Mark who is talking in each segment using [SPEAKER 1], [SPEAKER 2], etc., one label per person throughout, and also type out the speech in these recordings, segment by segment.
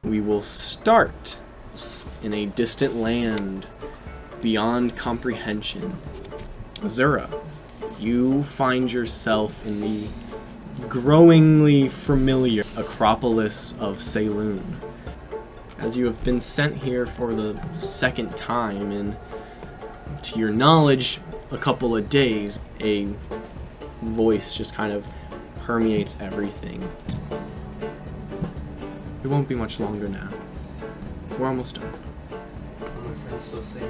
[SPEAKER 1] We will start in a distant land beyond comprehension. Azura, you find yourself in the growingly familiar Acropolis of Saloon. As you have been sent here for the second time in, to your knowledge, a couple of days, a voice just kind of permeates everything. It won't be much longer now. We're almost done.
[SPEAKER 2] Are my friends still safe?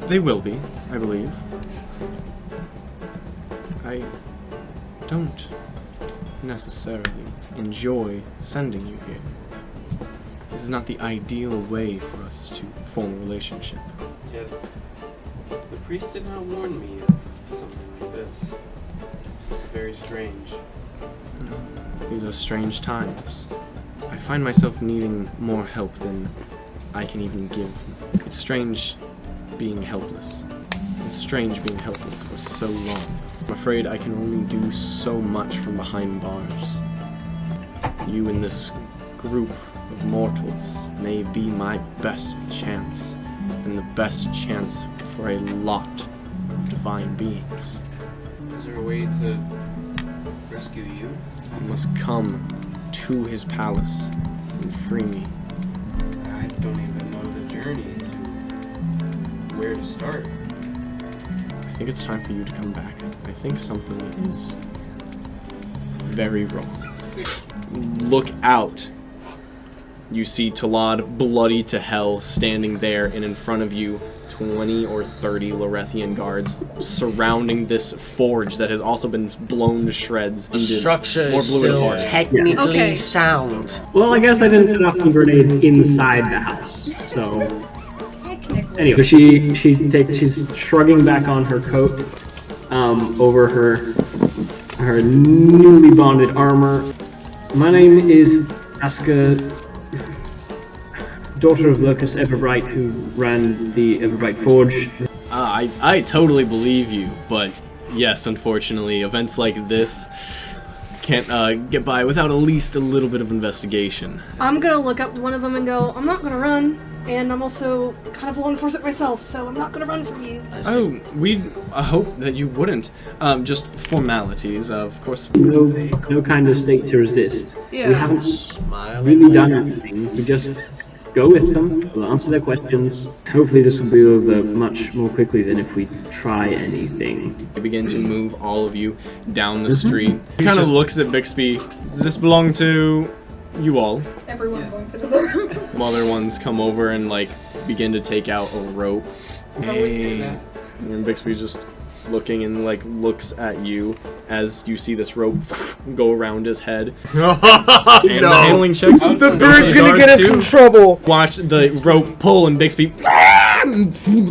[SPEAKER 1] They will be, I believe. I don't necessarily enjoy sending you here. This is not the ideal way for us to form a relationship.
[SPEAKER 2] Yeah. The priest did not warn me of something like this. It's very strange.
[SPEAKER 1] These are strange times. I find myself needing more help than I can even give. It's strange being helpless. It's strange being helpless for so long. I'm afraid I can only do so much from behind bars. You and this group of mortals may be my best chance, and the best chance for a lot of divine beings.
[SPEAKER 2] Is there a way to rescue you?
[SPEAKER 1] You must come to his palace and free me.
[SPEAKER 2] I don't even know the journey to where to start.
[SPEAKER 1] I think it's time for you to come back. I think something is very wrong. Look out. You see Talad, bloody to hell, standing there, and in front of you, 20 or 30 Lorethian guards surrounding this forge that has also been blown to shreds.
[SPEAKER 3] The structure is
[SPEAKER 1] More blue and
[SPEAKER 3] still
[SPEAKER 1] white.
[SPEAKER 3] technically sound.
[SPEAKER 4] Well, I guess I didn't set off any grenades inside the house, so... Anyway, she's shrugging back on her coat over her newly bonded armor. My name is Aska, daughter of Locus Everbright, who ran the Everbright Forge.
[SPEAKER 1] I totally believe you, but yes, unfortunately, events like this can't get by without at least a little bit of investigation.
[SPEAKER 5] I'm gonna look up one of them and go, I'm not gonna run, and I'm also kind of law enforcement myself, so I'm not gonna run from you.
[SPEAKER 1] Oh, we hope that you wouldn't. Just formalities, of course.
[SPEAKER 4] No kind of state to resist.
[SPEAKER 5] Yeah.
[SPEAKER 4] We haven't really done anything. We just go with them. We'll answer their questions. Hopefully this will be over much more quickly than if we try anything.
[SPEAKER 1] They begin to move all of you down the street. He kind of looks at Bixby. Does this belong to you all?
[SPEAKER 5] Everyone belongs to deserve.
[SPEAKER 1] While other ones come over and like begin to take out a rope. Hey. And Bixby's just looking and like looks at you as you see this rope go around his head. And the handling checks.
[SPEAKER 3] The bird's gonna get us in trouble!
[SPEAKER 1] Watch the rope pull and Bixby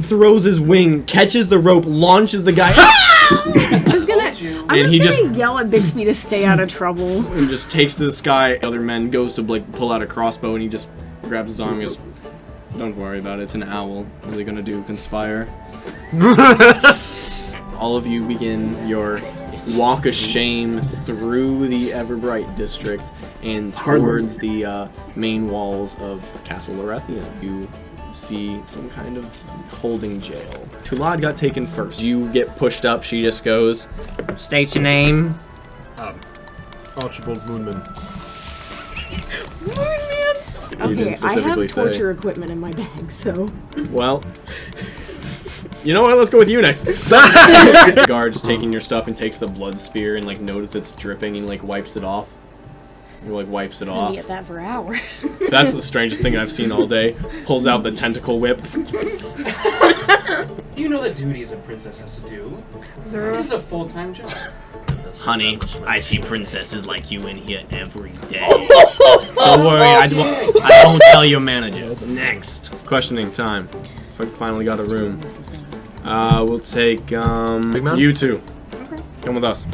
[SPEAKER 1] throws his wing, catches the rope, launches the guy.
[SPEAKER 6] I'm just gonna yell at Bixby to stay out of trouble.
[SPEAKER 1] And just takes to the sky. Other men goes to like pull out a crossbow and he just grabs his arm and goes, don't worry about it, it's an owl. What are they gonna do, conspire? All of you begin your walk of shame through the Everbright district and towards the main walls of Castle Lorethian. You see some kind of holding jail. Tulad got taken first. You get pushed up, she just goes, state your name.
[SPEAKER 7] Archibald Moonman.
[SPEAKER 6] Okay, I have torture equipment in my bag, so...
[SPEAKER 1] Well, you know what? Let's go with you next. The guard's taking your stuff and takes the blood spear and like notices it's dripping and like wipes it off. He like wipes it off.
[SPEAKER 6] Be at that for hours.
[SPEAKER 1] That's the strangest thing I've seen all day. Pulls out the tentacle whip.
[SPEAKER 2] You know the duties a princess has to do. It is a full-time job.
[SPEAKER 1] Honey, I see princesses like you in here every day. Don't worry, I won't tell your manager. Next. Questioning time. Finally got a room. We'll take you two.
[SPEAKER 5] Okay.
[SPEAKER 1] Come with us.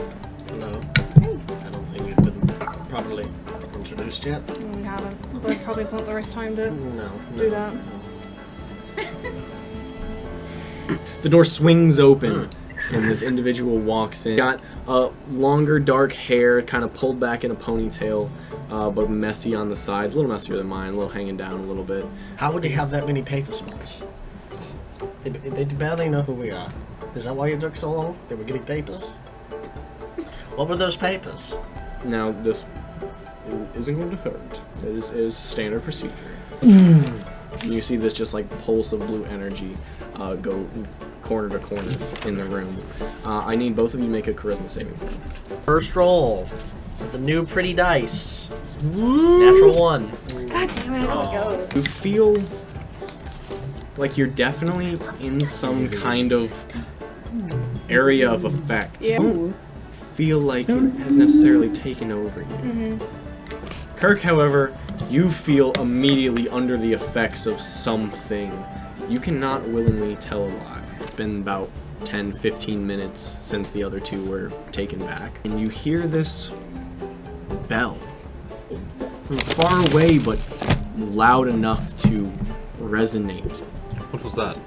[SPEAKER 3] No, I don't think you've been properly introduced yet.
[SPEAKER 5] We haven't, but probably it's not the right time to do that.
[SPEAKER 1] The door swings open, and this individual walks in. Got longer, dark hair, kind of pulled back in a ponytail, but messy on the sides. A little messier than mine, a little hanging down a little bit.
[SPEAKER 3] How would they have that many paper smalls? They barely know who we are. Is that why you took so long? They were getting papers? What were those papers?
[SPEAKER 1] Now, this isn't going to hurt. It is standard procedure. You see this just like pulse of blue energy go corner to corner in the room. I need both of you to make a charisma saving throw.
[SPEAKER 3] First roll. With the new pretty dice. Natural 1.
[SPEAKER 6] God damn it.
[SPEAKER 5] Oh.
[SPEAKER 1] You feel like you're definitely in some kind of area of effect.
[SPEAKER 5] Yeah.
[SPEAKER 1] You don't feel like it has necessarily taken over you.
[SPEAKER 5] Mm-hmm.
[SPEAKER 1] Kirk, however, you feel immediately under the effects of something. You cannot willingly tell a lie. It's been about 10-15 minutes since the other two were taken back. And you hear this bell from far away, but loud enough to resonate.
[SPEAKER 7] What was that?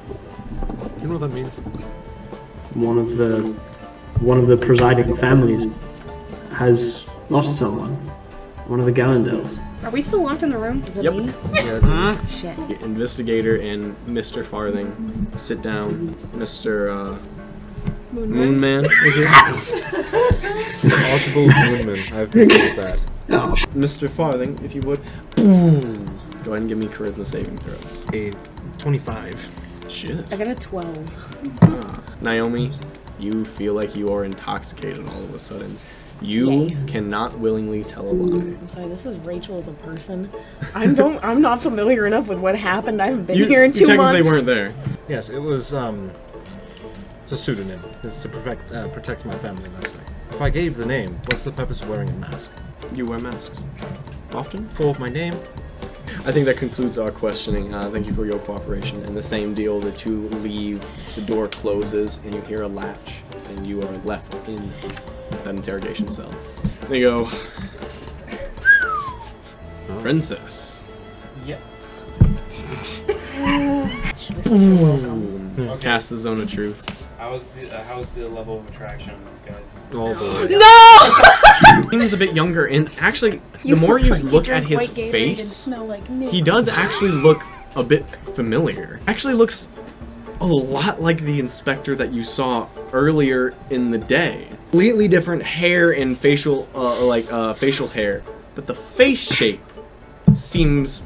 [SPEAKER 7] You know what that means?
[SPEAKER 4] One of the presiding families has lost someone. One of the Gallendales.
[SPEAKER 5] Are we still locked in the room?
[SPEAKER 6] Is it
[SPEAKER 1] Yep.
[SPEAKER 6] me?
[SPEAKER 7] Yeah,
[SPEAKER 6] Shit.
[SPEAKER 1] The investigator and Mr. Farthing sit down. Mr. Moonman is it?
[SPEAKER 7] Archibald Moonman. I have to agree with that.
[SPEAKER 4] Oh.
[SPEAKER 1] Mr. Farthing, if you would. Boom. Go ahead and give me charisma saving throws.
[SPEAKER 7] A 25.
[SPEAKER 1] Shit.
[SPEAKER 6] I got a 12.
[SPEAKER 1] Naomi, you feel like you are intoxicated all of a sudden. You
[SPEAKER 6] Yay.
[SPEAKER 1] cannot willingly tell a lie.
[SPEAKER 6] I'm sorry, this is Rachel as a person. I'm not familiar enough with what happened. I haven't been
[SPEAKER 1] You
[SPEAKER 6] here in 2
[SPEAKER 1] technically
[SPEAKER 6] months.
[SPEAKER 1] weren't there.
[SPEAKER 7] Yes, it was it's a pseudonym. It's to protect my family last night. If I gave the name, what's the purpose of wearing a mask?
[SPEAKER 1] You wear masks. Often?
[SPEAKER 7] For my name?
[SPEAKER 1] I think that concludes our questioning. Thank you for your cooperation. And the same deal, the two leave, the door closes, and you hear a latch, and you are left in that interrogation cell. They go, Princess.
[SPEAKER 2] Yep.
[SPEAKER 1] Boom. Cast the zone of truth.
[SPEAKER 2] How's the level of attraction on these guys?
[SPEAKER 7] Oh boy.
[SPEAKER 1] He's a bit younger, and actually, the more you look at his face, he does actually look a bit familiar. Actually looks a lot like the inspector that you saw earlier in the day. Completely different hair and facial, facial hair, but the face shape seems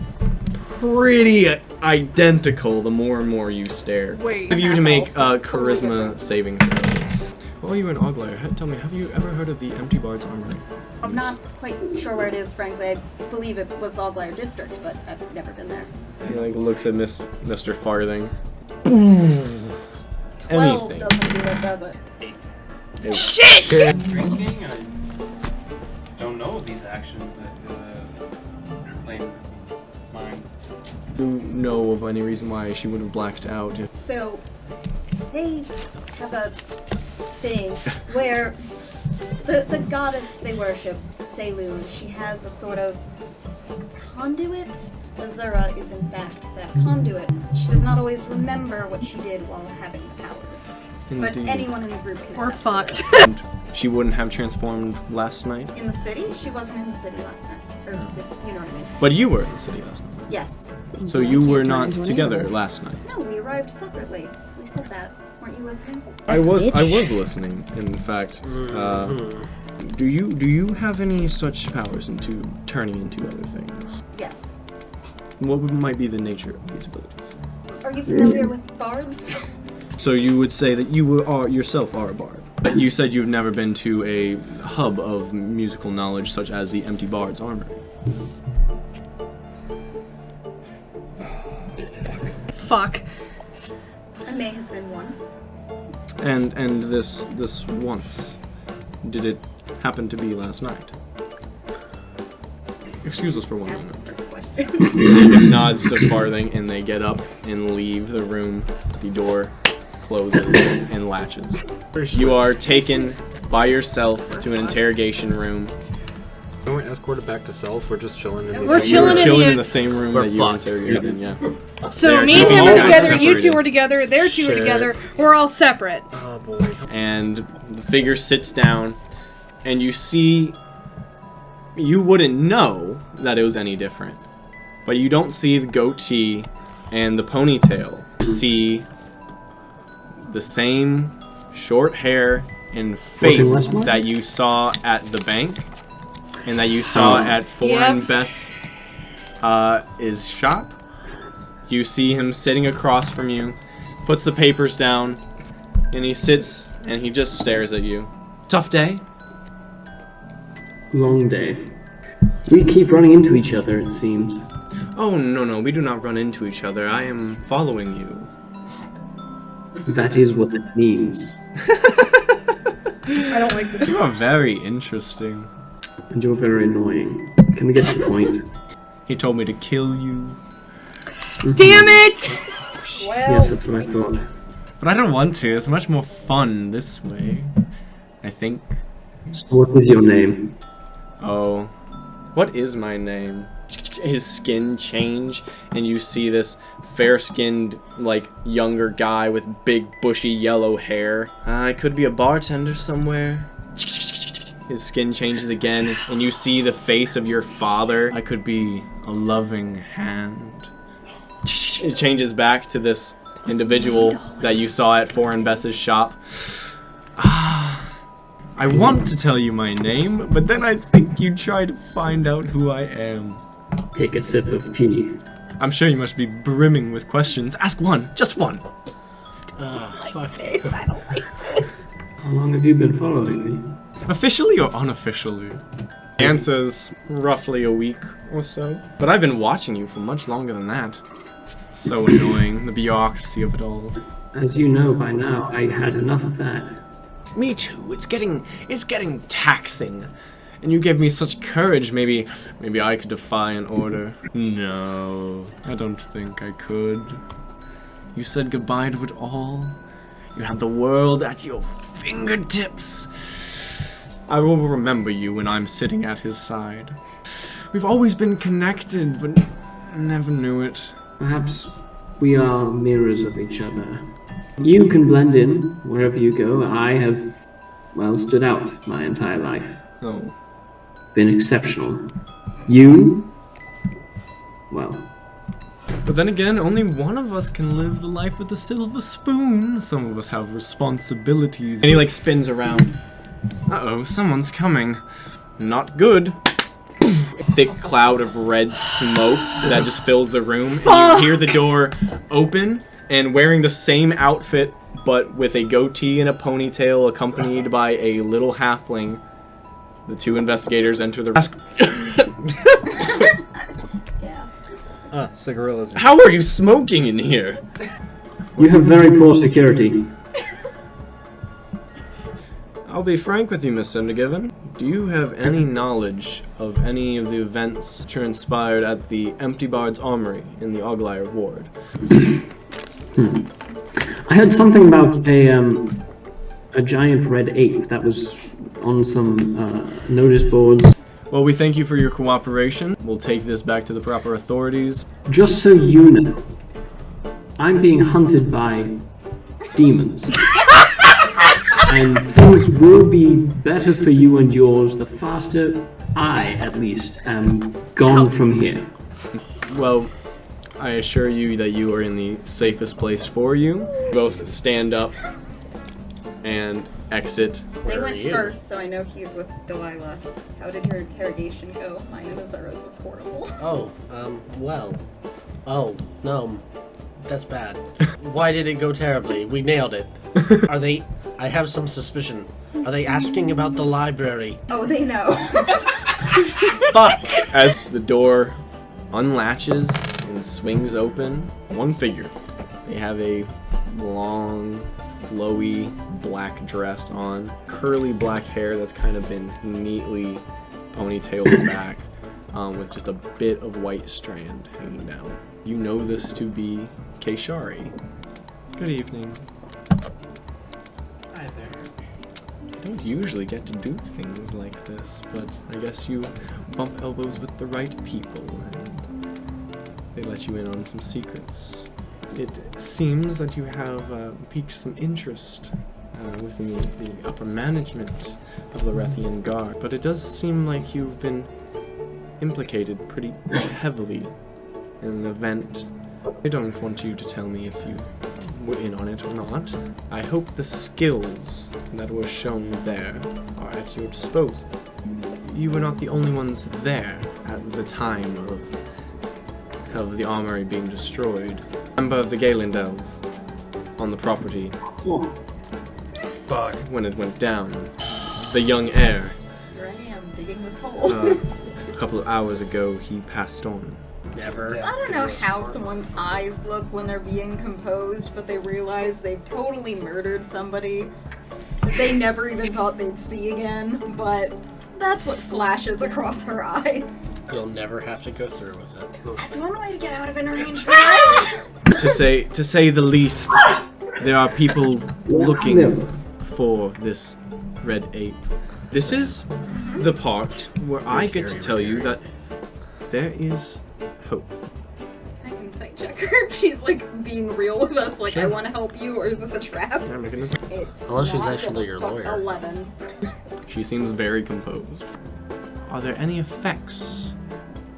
[SPEAKER 1] pretty identical the more and more you stare.
[SPEAKER 5] Wait.
[SPEAKER 1] Of you to make charisma saving throws. While you were in Oglair, tell me, have you ever heard of the Empty Bard's Armory?
[SPEAKER 8] I'm not quite sure where it is, frankly. I believe it was Allglaire District, but I've never been there.
[SPEAKER 1] He looks at Mr. Farthing.
[SPEAKER 8] 12
[SPEAKER 1] Anything.
[SPEAKER 8] doesn't do it, does it?
[SPEAKER 2] Drinking? I don't know these actions that claim mine.
[SPEAKER 1] Do you know of any reason why she would have blacked out?
[SPEAKER 8] So, they have a thing where the goddess they worship, Saloon, she has a sort of conduit. Azura is in fact that conduit. She does not always remember what she did while having the powers. But
[SPEAKER 1] Indeed.
[SPEAKER 8] anyone in the group can
[SPEAKER 5] We're
[SPEAKER 8] attest to
[SPEAKER 5] fucked.
[SPEAKER 8] this.
[SPEAKER 1] And she wouldn't have transformed last night?
[SPEAKER 8] In the city? She wasn't in the city last night. Or, you know what I mean?
[SPEAKER 1] But you were in the city last night.
[SPEAKER 8] Yes.
[SPEAKER 1] So you were not together last night.
[SPEAKER 8] No, we arrived separately. We said that. Weren't you listening?
[SPEAKER 1] I was listening, in fact. Do you have any such powers into turning into other things?
[SPEAKER 8] Yes.
[SPEAKER 1] What might be the nature of these abilities?
[SPEAKER 8] Are you familiar with bards?
[SPEAKER 1] So you would say that you yourself are a bard. But you said you've never been to a hub of musical knowledge such as the Empty Bard's Armory.
[SPEAKER 5] Fuck.
[SPEAKER 8] I may have been once.
[SPEAKER 1] And this once, did it happen to be last night? Excuse us for one
[SPEAKER 8] Ask
[SPEAKER 1] moment.
[SPEAKER 8] the questions.
[SPEAKER 1] David nods to Farthing, and they get up and leave the room. The door closes and latches. You are taken by yourself to an interrogation room.
[SPEAKER 7] When we escorted back to cells, we're just chilling in
[SPEAKER 5] We're
[SPEAKER 7] the
[SPEAKER 1] You were
[SPEAKER 5] chilling in
[SPEAKER 1] chilling
[SPEAKER 5] the-
[SPEAKER 1] in the same room
[SPEAKER 7] We're
[SPEAKER 1] that you were
[SPEAKER 7] fucked.
[SPEAKER 1] interrogated in, yeah.
[SPEAKER 5] So
[SPEAKER 1] They're
[SPEAKER 5] me and
[SPEAKER 1] keeping
[SPEAKER 5] him
[SPEAKER 1] you
[SPEAKER 5] are
[SPEAKER 1] guys
[SPEAKER 5] together, you two
[SPEAKER 1] separated.
[SPEAKER 5] are together, their two are
[SPEAKER 7] Shit.
[SPEAKER 5] together, we're all separate.
[SPEAKER 7] Oh boy.
[SPEAKER 1] and the figure sits down, and you see, you wouldn't know that it was any different, but you don't see the goatee and the ponytail. You see the same short hair and face that you saw at the bank and that you saw at Foreign Best's shop. You see him sitting across from you, puts the papers down, and he sits and he just stares at you. Tough day?
[SPEAKER 4] Long day. We keep running into each other, it seems.
[SPEAKER 1] Oh, no, we do not run into each other. I am following you.
[SPEAKER 4] That is what it means.
[SPEAKER 6] I don't like this.
[SPEAKER 1] You are very interesting.
[SPEAKER 4] And you're very annoying. Can we get to the point?
[SPEAKER 1] He told me to kill you.
[SPEAKER 5] Damn it!
[SPEAKER 8] Well,
[SPEAKER 4] Yes, that's what I thought.
[SPEAKER 1] But I don't want to. It's much more fun this way. I think.
[SPEAKER 4] So what is your name?
[SPEAKER 1] Oh. What is my name? His skin change, and you see this fair-skinned, like, younger guy with big, bushy, yellow hair. I could be a bartender somewhere. His skin changes again, and you see the face of your father. I could be a loving hand. It changes back to this individual that you saw at Foreign Best's shop. I want to tell you my name, but then I think you try to find out who I am.
[SPEAKER 4] Take a sip of tea.
[SPEAKER 1] I'm sure you must be brimming with questions. Ask one, just one.
[SPEAKER 3] Fuck.
[SPEAKER 8] I don't like this.
[SPEAKER 4] How long have you been following me?
[SPEAKER 1] Officially or unofficially? The answer's roughly a week or so. But I've been watching you for much longer than that. So annoying, the bureaucracy of it all.
[SPEAKER 4] As you know by now, I had enough of that.
[SPEAKER 1] Me too. It's getting taxing. And you gave me such courage. Maybe I could defy an order. No, I don't think I could. You said goodbye to it all. You had the world at your fingertips. I will remember you when I'm sitting at his side. We've always been connected, but never knew it.
[SPEAKER 4] Perhaps we are mirrors of each other. You can blend in wherever you go. I have, well, stood out my entire life.
[SPEAKER 1] Oh.
[SPEAKER 4] Been exceptional. You, well,
[SPEAKER 1] But then again, only one of us can live the life with a silver spoon. Some of us have responsibilities. And he like spins around. Uh-oh, someone's coming. Not good. A thick cloud of red smoke that just fills the room. And you hear the door open, and wearing the same outfit, but with a goatee and a ponytail, accompanied by a little halfling, the two investigators enter the
[SPEAKER 8] Yeah.
[SPEAKER 7] Cigarillas.
[SPEAKER 1] How are you smoking in here?
[SPEAKER 4] you have very poor security.
[SPEAKER 1] I'll be frank with you, Miss Cindergiven. Do you have any knowledge of any of the events transpired at the Empty Bard's Armory in the Oglyre Ward?
[SPEAKER 4] I heard something about a giant red ape that was on some notice boards.
[SPEAKER 1] Well, we thank you for your cooperation. We'll take this back to the proper authorities.
[SPEAKER 4] Just so you know, I'm being hunted by demons. And things will be better for you and yours the faster I, at least, am gone from here.
[SPEAKER 1] Well, I assure you that you are in the safest place for you. Both stand up and exit.
[SPEAKER 8] They went
[SPEAKER 3] you?
[SPEAKER 8] first, so I know he's with Delilah. How did your interrogation go? Mine and Azura's was horrible.
[SPEAKER 3] Oh, well. Oh, no. That's bad. Why did it go terribly? We nailed it. Are they... I have some suspicion. Are they asking about the library?
[SPEAKER 8] Oh, they know.
[SPEAKER 3] Fuck!
[SPEAKER 1] As the door unlatches and swings open, one figure. They have a long, flowy black dress on, curly black hair that's kind of been neatly ponytailed back, with just a bit of white strand hanging down. You know this to be Keishari. Good evening.
[SPEAKER 2] Hi there.
[SPEAKER 1] I don't usually get to do things like this, but I guess you bump elbows with the right people and they let you in on some secrets. It seems that you have piqued some interest within the upper management of the Rethian Guard, but it does seem like you've been implicated pretty heavily in an event. I don't want you to tell me if you were in on it or not. I hope the skills that were shown there are at your disposal. You were not the only ones there at the time of the armory being destroyed. Member of the Galendels on the property when it went down. The young heir.
[SPEAKER 8] Here I am, digging this hole.
[SPEAKER 1] A couple of hours ago, he passed on.
[SPEAKER 3] Never.
[SPEAKER 8] I don't know how someone's eyes look when they're being composed, but they realize they've totally murdered somebody that they never even thought they'd see again, but that's what flashes across her eyes.
[SPEAKER 3] You'll never have to go through with it.
[SPEAKER 8] That's one way to get out of an arranged
[SPEAKER 1] To say the least, there are people looking for this red ape. This is the part where I get to tell you that there is hope.
[SPEAKER 8] I can sight check her if she's like being real with us, like I want to help you, or is this a trap?
[SPEAKER 1] I'm making it.
[SPEAKER 8] It's
[SPEAKER 3] Unless she's
[SPEAKER 8] not
[SPEAKER 3] actually your
[SPEAKER 8] fuck
[SPEAKER 3] lawyer.
[SPEAKER 8] 11.
[SPEAKER 1] She seems very composed. Are there any effects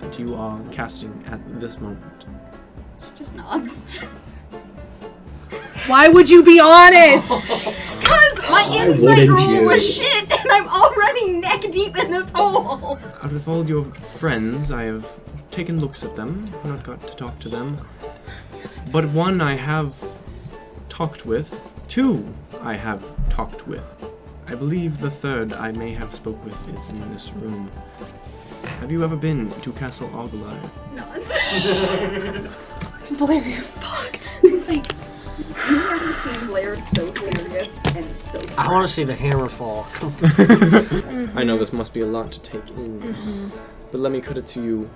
[SPEAKER 1] that you are casting at this moment?
[SPEAKER 8] She just nods.
[SPEAKER 6] Why would you be honest?
[SPEAKER 8] Because my
[SPEAKER 4] Why
[SPEAKER 8] insight
[SPEAKER 4] wouldn't
[SPEAKER 8] roll
[SPEAKER 4] you?
[SPEAKER 8] was shit, and I'm already neck deep in this hole.
[SPEAKER 1] Out of all your friends, I have taken looks at them, not got to talk to them. But one I have talked with, two I have talked with. I believe the third I may have spoke with is in this room. Have you ever been to Castle Argylire?
[SPEAKER 8] Nods.
[SPEAKER 5] Blair, you're fucked.
[SPEAKER 8] Like, you've never seen Blair so serious and so serious.
[SPEAKER 3] I want to see the hammer fall.
[SPEAKER 1] I know this must be a lot to take in, but let me cut it to you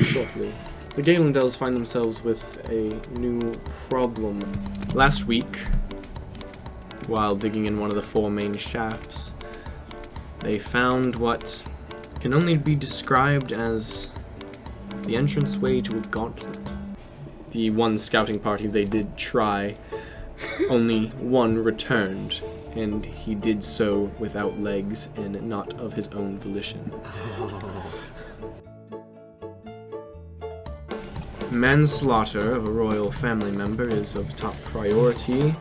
[SPEAKER 1] shortly. The Galendels find themselves with a new problem. Last week, while digging in one of the four main shafts, they found what can only be described as the entranceway to a gauntlet. The one scouting party they did try, only one returned, and he did so without legs and not of his own volition. Manslaughter of a royal family member is of top priority.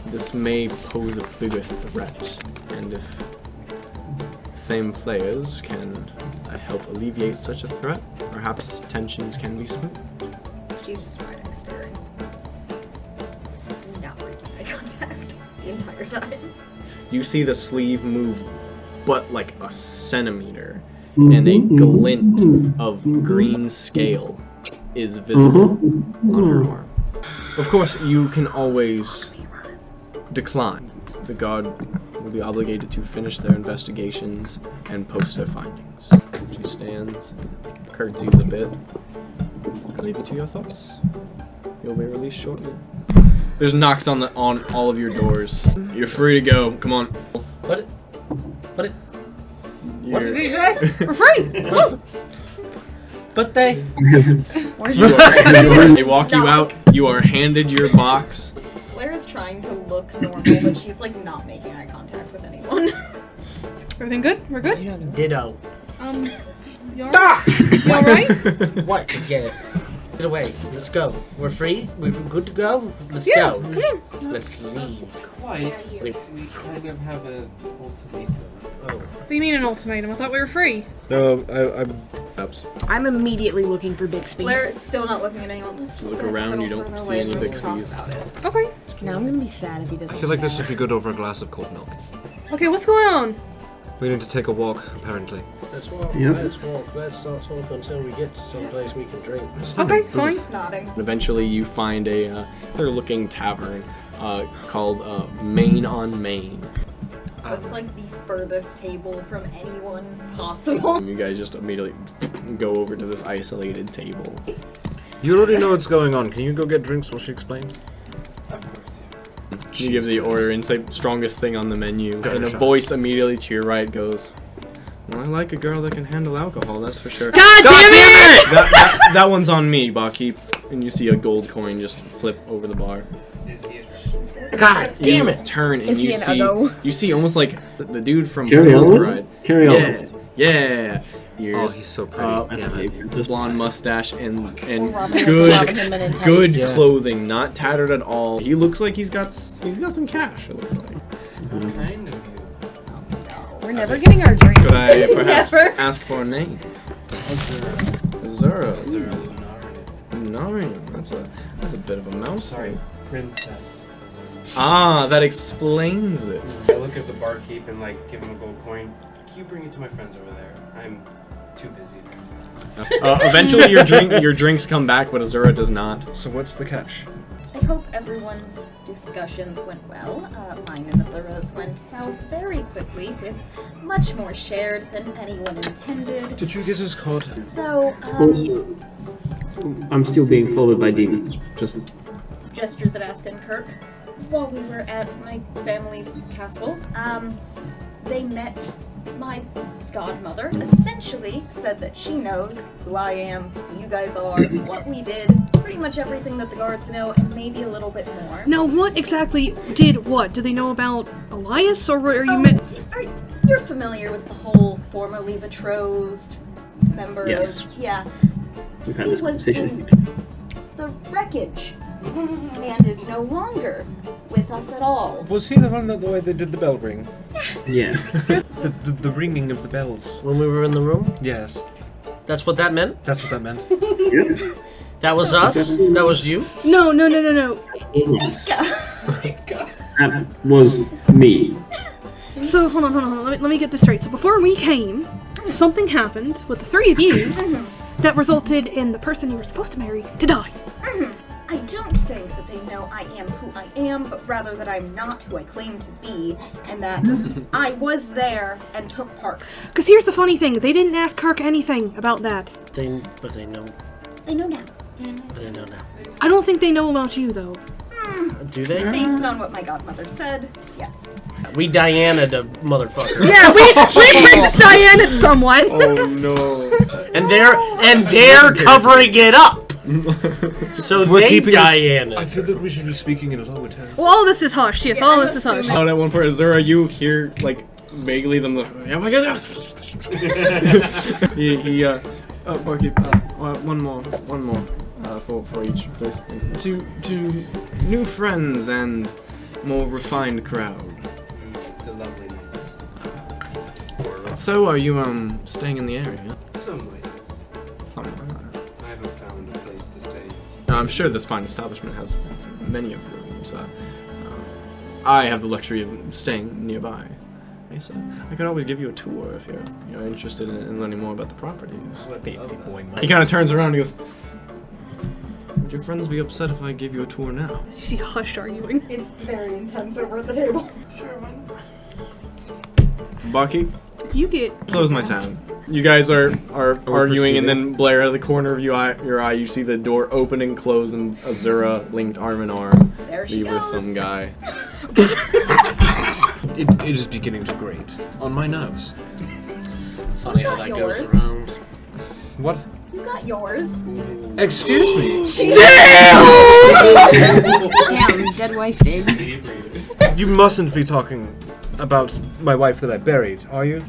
[SPEAKER 1] This may pose a bigger threat, and if the same players can help alleviate such a threat, perhaps tensions can be smoothed.
[SPEAKER 8] She's just riding, staring. Not breaking eye contact the entire time.
[SPEAKER 1] You see the sleeve move but like a centimeter, and a glint of green scale is visible on her arm. Of course, you can always decline. The guard will be obligated to finish their investigations and post their findings. She stands, curtsies a bit. I leave it to your thoughts. You'll be released shortly. There's knocks on all of your doors. You're free to go. Come on.
[SPEAKER 3] What did
[SPEAKER 1] You're-
[SPEAKER 3] he say?
[SPEAKER 5] We're free! Woo!
[SPEAKER 3] But they.
[SPEAKER 1] They walk you out. You are handed your box.
[SPEAKER 8] Blair is trying to look normal, but she's like not making eye contact with anyone.
[SPEAKER 5] Everything good? We're good?
[SPEAKER 3] Ditto.
[SPEAKER 5] You alright?
[SPEAKER 3] What? Get it. Get away. Let's go. We're free? We're good to go? Let's
[SPEAKER 5] Yeah,
[SPEAKER 3] go.
[SPEAKER 5] come on.
[SPEAKER 3] Let's leave.
[SPEAKER 2] Quite. We kind of have an ultimatum.
[SPEAKER 3] Oh.
[SPEAKER 5] What do you mean an ultimatum? I thought we were free.
[SPEAKER 1] No, I'm. Oops.
[SPEAKER 6] I'm immediately looking for Bixby.
[SPEAKER 8] Blair is still not looking at anyone. Let's just
[SPEAKER 1] Look
[SPEAKER 8] go a
[SPEAKER 1] around,
[SPEAKER 8] little
[SPEAKER 1] you don't
[SPEAKER 8] further
[SPEAKER 1] see
[SPEAKER 8] away
[SPEAKER 1] any
[SPEAKER 8] and we'll talk
[SPEAKER 1] Bixbys.
[SPEAKER 8] about it.
[SPEAKER 5] Okay.
[SPEAKER 6] Now I'm gonna be sad if he doesn't.
[SPEAKER 7] I feel like this would be good over a glass of cold milk.
[SPEAKER 5] Okay, what's going on?
[SPEAKER 7] We need to take a walk, apparently.
[SPEAKER 3] Let's walk.
[SPEAKER 4] Yep.
[SPEAKER 3] Let's walk. Let's not talk until we get to some place we can drink.
[SPEAKER 5] Okay, fine.
[SPEAKER 8] Nodding.
[SPEAKER 1] And eventually, you find a looking tavern called Main on Main.
[SPEAKER 8] It's like the furthest table from anyone possible.
[SPEAKER 1] You guys just immediately go over to this isolated table.
[SPEAKER 7] You already know what's going on. Can you go get drinks while she explains?
[SPEAKER 2] Of course, yeah.
[SPEAKER 1] You give the order and say strongest thing on the menu,
[SPEAKER 7] Got
[SPEAKER 1] and a
[SPEAKER 7] shot.
[SPEAKER 1] voice immediately to your right goes, "Well, I like a girl that can handle alcohol, that's for sure."
[SPEAKER 6] God damn it!
[SPEAKER 1] That one's on me, Barkeep. And you see a gold coin just flip over the bar.
[SPEAKER 2] Is he attractive?
[SPEAKER 3] God damn
[SPEAKER 1] You
[SPEAKER 3] it!
[SPEAKER 1] turn and
[SPEAKER 6] Is
[SPEAKER 1] you
[SPEAKER 6] he an
[SPEAKER 1] see
[SPEAKER 6] Uggo?
[SPEAKER 1] you see almost like the dude from
[SPEAKER 4] Carry
[SPEAKER 1] Princess
[SPEAKER 4] on.
[SPEAKER 1] Bride.
[SPEAKER 4] Carry on.
[SPEAKER 1] Yeah.
[SPEAKER 7] Oh,
[SPEAKER 1] Ears,
[SPEAKER 7] he's so pretty.
[SPEAKER 4] That's
[SPEAKER 7] Damn
[SPEAKER 4] a
[SPEAKER 7] it.
[SPEAKER 4] princess.
[SPEAKER 1] blonde mustache, and
[SPEAKER 6] Robin Hood in tights.
[SPEAKER 1] good
[SPEAKER 7] Yeah.
[SPEAKER 1] clothing, not tattered at all. He looks like he's got some cash. It looks like.
[SPEAKER 2] How kind of you.
[SPEAKER 6] We're never getting our drinks.
[SPEAKER 1] Could I perhaps
[SPEAKER 8] Never.
[SPEAKER 1] ask for a name?
[SPEAKER 2] Azura.
[SPEAKER 1] Azura.
[SPEAKER 2] Azura Lunaria.
[SPEAKER 1] Narian. That's a bit of a mouse.
[SPEAKER 2] Sorry, Princess.
[SPEAKER 1] Ah, that explains it.
[SPEAKER 2] I look at the barkeep and like give him a gold coin. Can you bring it to my friends over there? I'm too busy.
[SPEAKER 1] Eventually, your drinks come back, but Azura does not.
[SPEAKER 7] So what's the catch?
[SPEAKER 8] I hope everyone's discussions went well. Mine and Azura's went south very quickly, with much more shared than anyone intended.
[SPEAKER 7] Did you get us caught?
[SPEAKER 8] So,
[SPEAKER 4] Also, I'm still being followed by demons. Just
[SPEAKER 8] gestures at Ask and Kirk. While we were at my family's castle, they met my godmother. Essentially said that she knows who I am, who you guys are, what we did, pretty much everything that the guards know, and maybe a little bit more.
[SPEAKER 5] Now, what exactly did what? Do they know about Elias, or are you
[SPEAKER 8] Oh,
[SPEAKER 5] meant?
[SPEAKER 8] you're familiar with the whole formerly betrothed member
[SPEAKER 4] Yes.
[SPEAKER 8] of... Yeah.
[SPEAKER 4] we've had
[SPEAKER 8] He
[SPEAKER 4] this
[SPEAKER 8] was
[SPEAKER 4] conversation.
[SPEAKER 8] in the wreckage and is no longer with us at all.
[SPEAKER 7] Was he the one that the way they did the bell ring?
[SPEAKER 4] Yes.
[SPEAKER 7] The ringing of the bells.
[SPEAKER 3] When we were in the room,
[SPEAKER 7] Yes,
[SPEAKER 3] that's what that meant?
[SPEAKER 7] that's what that meant.
[SPEAKER 4] Yep.
[SPEAKER 3] That was us? That was you?
[SPEAKER 5] No.
[SPEAKER 4] Yes. That was me.
[SPEAKER 5] So hold on. Let me get this straight. So before we came, something happened with the three of you that resulted in the person you were supposed to marry to die.
[SPEAKER 8] I don't think that they know I am who I am, but rather that I'm not who I claim to be, and that I was there and took part.
[SPEAKER 5] Because here's the funny thing: they didn't ask Kirk anything about that.
[SPEAKER 3] But they know.
[SPEAKER 8] I know now.
[SPEAKER 3] But they know now.
[SPEAKER 5] I don't think they know about you though.
[SPEAKER 3] Do they?
[SPEAKER 8] Based on what my godmother said, yes.
[SPEAKER 3] We Diana'd a motherfucker.
[SPEAKER 5] Yeah, we Princess Diana somewhat.
[SPEAKER 1] Oh no.
[SPEAKER 3] And they're covering it up. So
[SPEAKER 7] We're
[SPEAKER 3] they
[SPEAKER 7] keeping this-
[SPEAKER 3] Diana.
[SPEAKER 7] I feel that we should be speaking in a lower tone.
[SPEAKER 5] Well, all this is hushed. Yes,
[SPEAKER 8] Yeah,
[SPEAKER 5] all
[SPEAKER 8] I'm
[SPEAKER 5] this is hushed.
[SPEAKER 8] assuming-
[SPEAKER 1] Out at one point, Azura, you hear like vaguely them. Oh my god! Barkeep, one more, for each, please. To new friends and more refined crowd.
[SPEAKER 2] To lovely nights.
[SPEAKER 1] So, are you staying in the area?
[SPEAKER 2] Some ways.
[SPEAKER 1] Somewhere.
[SPEAKER 2] I haven't found a place to stay.
[SPEAKER 1] Now, I'm sure this fine establishment has many of rooms. I have the luxury of staying nearby. So I could always give you a tour if you're interested in learning more about the properties.
[SPEAKER 7] Fancy boy,
[SPEAKER 1] He kind of turns around and goes, "Would your friends be upset if I gave you a tour now?"
[SPEAKER 5] As you see hushed arguing.
[SPEAKER 8] It's very intense over at the table.
[SPEAKER 2] Sure, man.
[SPEAKER 1] Barkeep,
[SPEAKER 5] If you get
[SPEAKER 1] close my tab. You guys are arguing, and
[SPEAKER 7] proceeding.
[SPEAKER 1] then Blair, out of the corner of your eye, you see the door open and close, and Azura linked arm in arm.
[SPEAKER 8] There she
[SPEAKER 1] Be with
[SPEAKER 8] goes.
[SPEAKER 1] some guy.
[SPEAKER 7] It is beginning to grate on my nerves.
[SPEAKER 3] Funny how
[SPEAKER 8] got
[SPEAKER 3] that
[SPEAKER 8] yours.
[SPEAKER 3] goes around.
[SPEAKER 7] What?
[SPEAKER 8] You got yours.
[SPEAKER 7] Excuse me.
[SPEAKER 6] Damn, dead wife did.
[SPEAKER 7] You mustn't be talking about my wife that I buried, are you?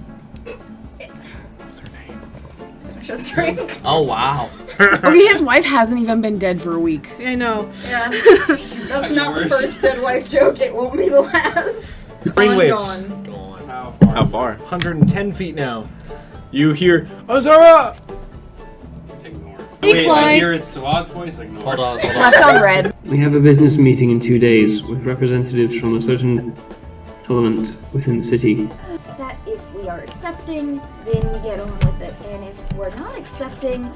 [SPEAKER 8] Finish his drink.
[SPEAKER 3] Oh wow.
[SPEAKER 6] Okay, his wife hasn't even been dead for a week.
[SPEAKER 5] I know.
[SPEAKER 8] Yeah. That's not the first dead wife joke. It won't be the last.
[SPEAKER 7] Brainwaves.
[SPEAKER 8] Gone.
[SPEAKER 2] How far?
[SPEAKER 1] How far?
[SPEAKER 7] 110 feet now.
[SPEAKER 1] You hear Azura!
[SPEAKER 2] Ignore.
[SPEAKER 5] Decline.
[SPEAKER 2] Wait, I hear it's Talad's voice. Ignore.
[SPEAKER 3] Hold on.
[SPEAKER 6] Left on red.
[SPEAKER 4] We have a business meeting in 2 days with representatives from a certain element within the city.
[SPEAKER 8] That if we are accepting, then we get on with it. And if we're not accepting,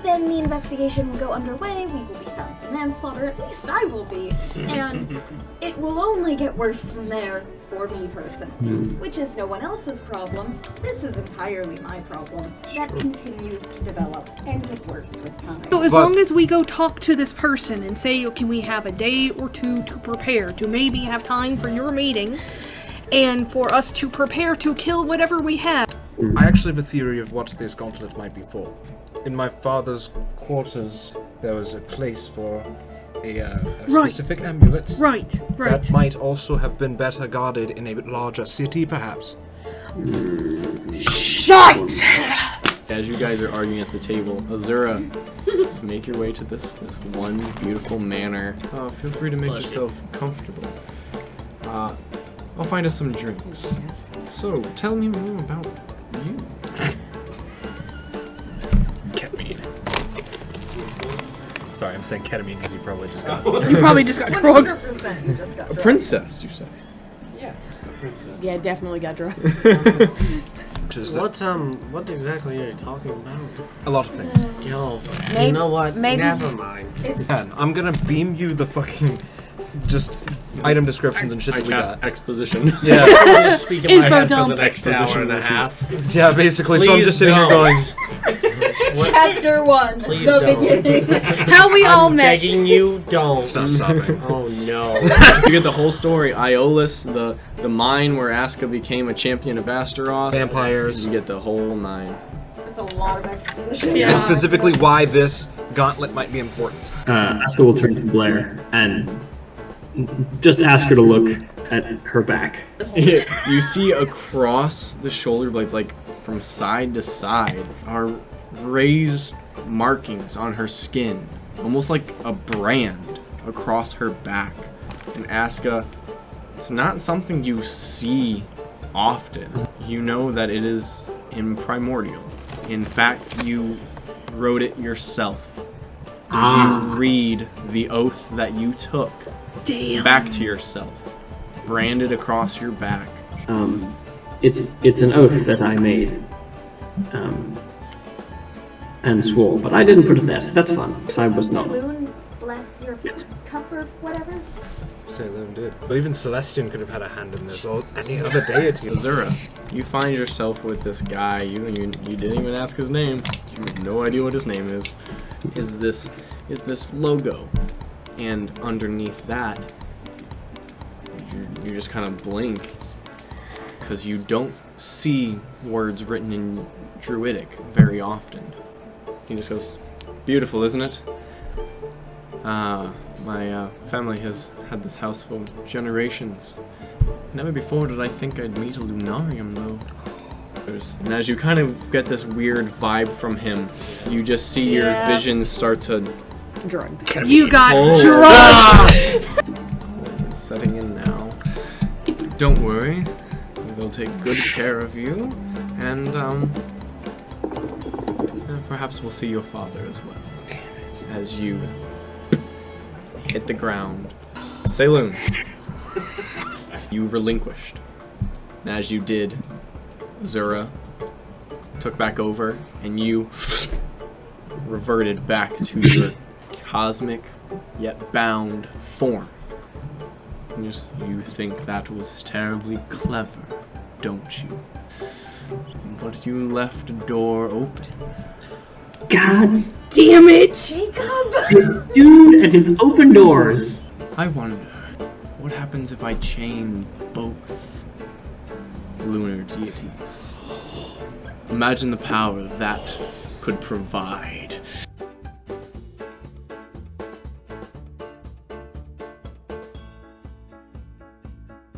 [SPEAKER 8] then the investigation will go underway. We will be found for manslaughter. At least I will be. And it will only get worse from there for me personally, which is no one else's problem. This is entirely my problem. That continues to develop and get worse with time.
[SPEAKER 5] So as
[SPEAKER 7] But-
[SPEAKER 5] long as we go talk to this person and say, oh, can we have a day or two to prepare, to maybe have time for your meeting, and for us to prepare to kill whatever we have.
[SPEAKER 7] I actually have a theory of what this gauntlet might be for. In my father's quarters, there was a place for a
[SPEAKER 5] Right.
[SPEAKER 7] specific amulet
[SPEAKER 5] Right.
[SPEAKER 7] that might also have been better guarded in a larger city, perhaps.
[SPEAKER 5] Shut!
[SPEAKER 1] As you guys are arguing at the table, Azura, make your way to this one beautiful manor. Feel free to make
[SPEAKER 3] Bless you.
[SPEAKER 1] yourself comfortable. I'll find us some drinks. So, tell me more about you.
[SPEAKER 7] Ketamine. Sorry, I'm saying ketamine because you probably just got.
[SPEAKER 5] You probably just got drugged.
[SPEAKER 8] 100% you just got
[SPEAKER 1] A
[SPEAKER 8] drugged.
[SPEAKER 1] princess, you say?
[SPEAKER 2] Yes, a princess.
[SPEAKER 6] Yeah, definitely got drugged.
[SPEAKER 7] Which is
[SPEAKER 3] What exactly are you talking about?
[SPEAKER 7] a lot of things.
[SPEAKER 3] Yo, you
[SPEAKER 5] Maybe-
[SPEAKER 3] know what?
[SPEAKER 5] maybe-
[SPEAKER 3] Never mind.
[SPEAKER 7] Man, I'm gonna beam you the fucking just item descriptions and shit
[SPEAKER 1] I
[SPEAKER 7] that we
[SPEAKER 1] cast
[SPEAKER 7] got.
[SPEAKER 1] exposition.
[SPEAKER 7] Yeah,
[SPEAKER 3] I'm gonna speak in my
[SPEAKER 5] Info
[SPEAKER 3] head for
[SPEAKER 5] dump.
[SPEAKER 3] the next hour and a half.
[SPEAKER 7] yeah, basically. So I'm
[SPEAKER 3] Please
[SPEAKER 7] just sitting here
[SPEAKER 3] don't.
[SPEAKER 7] going,
[SPEAKER 8] Chapter 1,
[SPEAKER 3] Please
[SPEAKER 8] the
[SPEAKER 3] don't.
[SPEAKER 8] beginning.
[SPEAKER 5] How we all
[SPEAKER 3] I'm
[SPEAKER 5] met.
[SPEAKER 3] begging you, don't.
[SPEAKER 7] stop stopping.
[SPEAKER 3] Oh no.
[SPEAKER 1] You get the whole story. Iolus, the mine where Aska became a champion of Astaroth.
[SPEAKER 7] Vampires.
[SPEAKER 1] You get the whole 9.
[SPEAKER 8] That's a lot of exposition.
[SPEAKER 5] Yeah.
[SPEAKER 7] And specifically why this gauntlet might be important.
[SPEAKER 4] Aska will turn to Blair and just ask her to look at her back.
[SPEAKER 1] You see across the shoulder blades, like from side to side, are raised markings on her skin, almost like a brand across her back. And Aska, it's not something you see often. You know that it is in Primordial. In fact, you wrote it yourself. You read the oath that you took
[SPEAKER 5] Damn.
[SPEAKER 1] back to yourself, branded across your back.
[SPEAKER 4] It's an oath that I made and swore, but I didn't put it there, so that's fun. 'Cause I was not.
[SPEAKER 8] Saloon, bless your
[SPEAKER 4] Yes.
[SPEAKER 8] cup or whatever.
[SPEAKER 7] Salem did. But even Celestian could have had a hand in this, or any other deity.
[SPEAKER 1] Azura, you find yourself with this guy. You didn't even ask his name. You have no idea what his name is. Is this logo, and underneath that, you just kind of blink because you don't see words written in Druidic very often. He just goes, "Beautiful, isn't it? My family has had this house for generations. Never before did I think I'd meet a Lunarium, though." And as you kind of get this weird vibe from him, you just see your
[SPEAKER 6] Yeah.
[SPEAKER 1] vision start to
[SPEAKER 6] Drugged.
[SPEAKER 5] You got
[SPEAKER 1] Oh.
[SPEAKER 5] drugged.
[SPEAKER 1] It's setting in now. Don't worry, they'll take good care of you, and perhaps we'll see your father as well. Damn it! As you hit the ground, Saloon, you relinquished. And as you did, Azura took back over, and you reverted back to your cosmic yet bound form. And you think that was terribly clever, don't you? But you left a door open.
[SPEAKER 4] God,
[SPEAKER 5] Damn it.
[SPEAKER 8] Jacob!
[SPEAKER 4] this dude and his open doors.
[SPEAKER 1] I wonder, what happens if I chain both lunar deities? Imagine the power that could provide.